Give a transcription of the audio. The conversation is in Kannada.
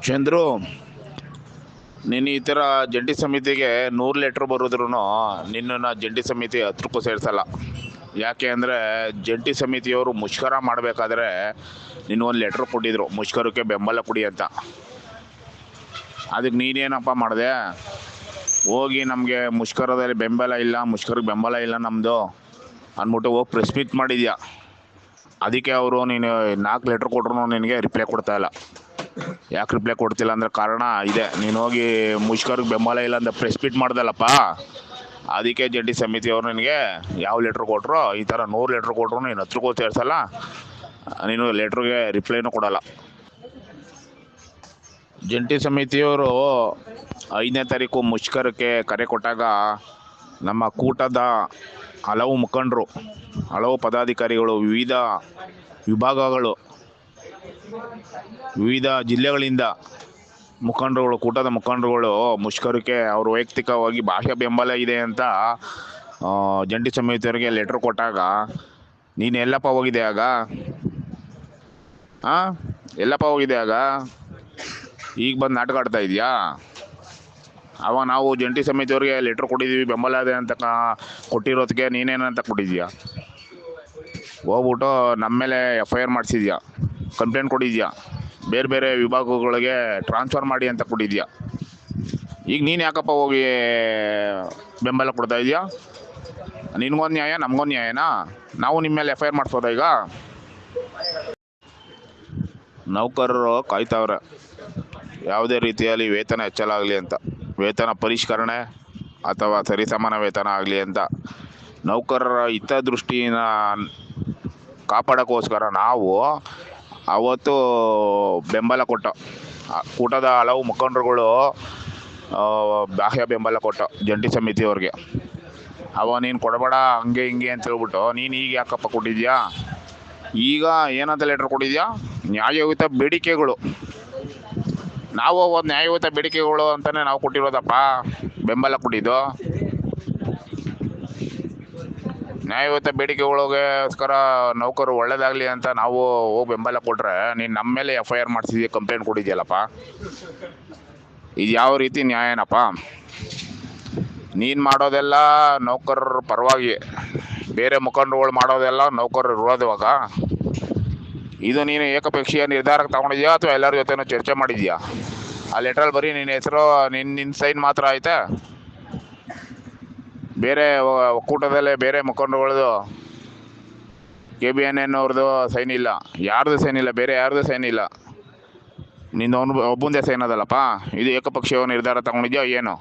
ಚಂದ್ರು, ನೀನು ಈ ಥರ ಜಂಟಿ ಸಮಿತಿಗೆ 100 ಲೆಟ್ರ್ ಬರೆದ್ರೂ ನಿನ್ನನ್ನು ಜಂಟಿ ಸಮಿತಿ ಹತ್ರಕ್ಕೂ ಸೇರಿಸಲ್ಲ. ಯಾಕೆ ಅಂದರೆ ಜಂಟಿ ಸಮಿತಿಯವರು ಮುಷ್ಕರ ಮಾಡಬೇಕಾದ್ರೆ ಒಂದು ಲೆಟ್ರ್ ಕೊಟ್ಟಿದ್ರು, ಮುಷ್ಕರಕ್ಕೆ ಬೆಂಬಲ ಕೊಡಿ ಅಂತ. ಅದಕ್ಕೆ ನೀನೇನಪ್ಪ ಮಾಡಿದೆ? ಹೋಗಿ ನಮಗೆ ಮುಷ್ಕರದಲ್ಲಿ ಮುಷ್ಕರಕ್ಕೆ ಬೆಂಬಲ ಇಲ್ಲ ನಮ್ಮದು ಅಂದ್ಬಿಟ್ಟು ಹೋಗಿ ಪ್ರೆಸ್ ಮೀಟ್ ಮಾಡಿದ್ಯಾ. ಅದಕ್ಕೆ ಅವರು ನೀನು 4 ಲೆಟ್ರ್ ಕೊಟ್ಟರು ನಿನಗೆ ರಿಪ್ಲೈ ಕೊಡ್ತಾ ಇಲ್ಲ. ಯಾಕೆ ರಿಪ್ಲೈ ಕೊಡ್ತಿಲ್ಲ ಅಂದರೆ ಕಾರಣ ಇದೆ, ನೀನು ಹೋಗಿ ಮುಷ್ಕರಕ್ಕೆ ಬೆಂಬಲ ಇಲ್ಲ ಅಂತ ಪ್ರೆಸ್ ಮೀಟ್ ಮಾಡ್ದಲ್ಲಪ್ಪ. ಅದಕ್ಕೆ ಜಂಟಿ ಸಮಿತಿಯವರು ನಿನಗೆ ಯಾವ ಲೆಟ್ರ್ ಕೊಟ್ಟರು, ಈ ಥರ 100 ಲೆಟ್ರ್ ಕೊಟ್ಟರು ನೀನು ಹತ್ರಕ್ಕೂ ಸೇರಿಸಲ್ಲ, ನೀನು ಲೆಟ್ರಿಗೆ ರಿಪ್ಲೈನೂ ಕೊಡಲ್ಲ. ಜಂಟಿ ಸಮಿತಿಯವರು 5ನೇ ತಾರೀಕು ಮುಷ್ಕರಕ್ಕೆ ಕರೆ ಕೊಟ್ಟಾಗ ನಮ್ಮ ಕೂಟದ ಹಲವು ಮುಖಂಡರು, ಹಲವು ಪದಾಧಿಕಾರಿಗಳು, ವಿವಿಧ ವಿಭಾಗಗಳು, ವಿವಿಧ ಜಿಲ್ಲೆಗಳಿಂದ ಮುಖಂಡರುಗಳು, ಕೂಟದ ಮುಖಂಡರುಗಳು ಮುಷ್ಕರಕ್ಕೆ ಅವರು ವೈಯಕ್ತಿಕವಾಗಿ ಬಾಹ್ಯ ಬೆಂಬಲ ಇದೆ ಅಂತ ಜಂಟಿ ಸಮಿತಿಯವರಿಗೆ ಲೆಟ್ರ್ ಕೊಟ್ಟಾಗ ನೀನು ಎಲ್ಲಪ್ಪ ಹೋಗಿದೆ ಆಗ? ಎಲ್ಲಪ್ಪ ಹೋಗಿದೆ ಆಗ? ಈಗ ಬಂದು ನಾಟಕ ಆಡ್ತಾ ಇದೆಯಾ? ಅವಾಗ ನಾವು ಜಂಟಿ ಸಮಿತಿಯವ್ರಿಗೆ ಲೆಟ್ರ್ ಕೊಟ್ಟಿದ್ದೀವಿ ಬೆಂಬಲ ಇದೆ ಅಂತ ಕೊಟ್ಟಿರೋದಕ್ಕೆ ನೀನೇನಂತ ಕೊಟ್ಟಿದ್ಯಾ? ಹೋಗ್ಬಿಟ್ಟು ನಮ್ಮ ಮೇಲೆ FIR ಮಾಡಿಸಿದ್ಯಾ, ಕಂಪ್ಲೇಂಟ್ ಕೊಟ್ಟಿದ್ಯಾ, ಬೇರೆ ಬೇರೆ ವಿಭಾಗಗಳಿಗೆ ಟ್ರಾನ್ಸ್ಫರ್ ಮಾಡಿ ಅಂತ ಕೊಟ್ಟಿದ್ಯಾ. ಈಗ ನೀನು ಯಾಕಪ್ಪ ಹೋಗಿ ಬೆಂಬಲ ಕೊಡ್ತಾ ಇದೆಯಾ? ನಿನಗೊಂದು ನ್ಯಾಯ, ನಮಗೊಂದು ನ್ಯಾಯನಾ? ನಾವು ನಿಮ್ಮ ಮೇಲೆ FIR ಮಾಡಿಸ್ಬೋದಾ? ಈಗ ನೌಕರರು ಕಾಯ್ತವ್ರೆ ಯಾವುದೇ ರೀತಿಯಲ್ಲಿ ವೇತನ ಹೆಚ್ಚಲಾಗಲಿ ಅಂತ, ವೇತನ ಪರಿಷ್ಕರಣೆ ಅಥವಾ ಸರಿಸಮಾನ ವೇತನ ಆಗಲಿ ಅಂತ. ನೌಕರರ ಹಿತದೃಷ್ಟಿನ ಕಾಪಾಡೋಕ್ಕೋಸ್ಕರ ನಾವು ಅವತ್ತು ಬೆಂಬಲ ಕೊಟ್ಟ, ಕೂಟದ ಹಲವು ಮುಖಂಡರುಗಳು ಬಾಹ್ಯ ಬೆಂಬಲ ಕೊಟ್ಟ ಜಂಟಿ ಸಮಿತಿಯವ್ರಿಗೆ. ನೀನು ಕೊಡಬೇಡ ಹಂಗೆ ಹಿಂಗೆ ಅಂತ ಹೇಳ್ಬಿಟ್ಟು ನೀನು ಈಗ ಯಾಕಪ್ಪ ಕೊಟ್ಟಿದ್ಯಾ? ಈಗ ಏನಂತ ಲೆಟ್ರ್ ಕೊಟ್ಟಿದ್ಯಾ? ನ್ಯಾಯಯುತ ಬೇಡಿಕೆಗಳು. ನಾವು ಒಂದು ನ್ಯಾಯಯುತ ಬೇಡಿಕೆಗಳು ಅಂತಲೇ ನಾವು ಕೊಟ್ಟಿರೋದಪ್ಪ ಬೆಂಬಲ ಕೊಟ್ಟಿದ್ದು. ನ್ಯಾಯಯುತ ಬೇಡಿಕೆಗಳಿಗೋಸ್ಕರ ನೌಕರು ಒಳ್ಳೇದಾಗಲಿ ಅಂತ ನಾವು ಹೋಗಿ ಬೆಂಬಲ ಕೊಟ್ಟರೆ ನೀನು ನಮ್ಮ ಮೇಲೆ FIR ಮಾಡಿಸಿದ್ಯಾ, ಕಂಪ್ಲೇಂಟ್ ಕೊಟ್ಟಿದ್ಯಲ್ಲಪ್ಪ. ಇದು ಯಾವ ರೀತಿ ನ್ಯಾಯನಪ್ಪ? ನೀನು ಮಾಡೋದೆಲ್ಲ ನೌಕರರ ಪರವಾಗಿ, ಬೇರೆ ಮುಖಂಡರುಗಳು ಮಾಡೋದೆಲ್ಲ ನೌಕರರ ವಿರೋಧವಾಗ. ಇದು ನೀನು ಏಕಪಕ್ಷೀಯ ನಿರ್ಧಾರಕ್ಕೆ ತಗೊಂಡಿದ್ಯಾ ಅಥವಾ ಎಲ್ಲರ ಜೊತೆನೂ ಚರ್ಚೆ ಮಾಡಿದ್ಯಾ? ಆ ಲೆಟ್ರಲ್ಲಿ ಬರೀ ನಿನ್ನ ಹೆಸರು, ನಿನ್ನ ಸೈನ್ ಮಾತ್ರ ಆಯ್ತಾ? ಬೇರೆ ಒಕ್ಕೂಟದಲ್ಲೇ ಬೇರೆ ಮುಖಂಡರುಗಳದು, KBNN ಅವ್ರದ್ದು ಸೈನ್ ಇಲ್ಲ, ಯಾರ್ದು ಸೈನ್ ಇಲ್ಲ, ಬೇರೆ ಯಾರ್ದು ಸೈನ್ ಇಲ್ಲ, ನಿನ್ನ ಒಬ್ಬಂದೇ ಸೈನ್ ಅದಲ್ಲಪ್ಪ. ಇದು ಏಕಪಕ್ಷೀಯ ನಿರ್ಧಾರ ತಗೊಂಡಿದ್ಯಾ ಏನು?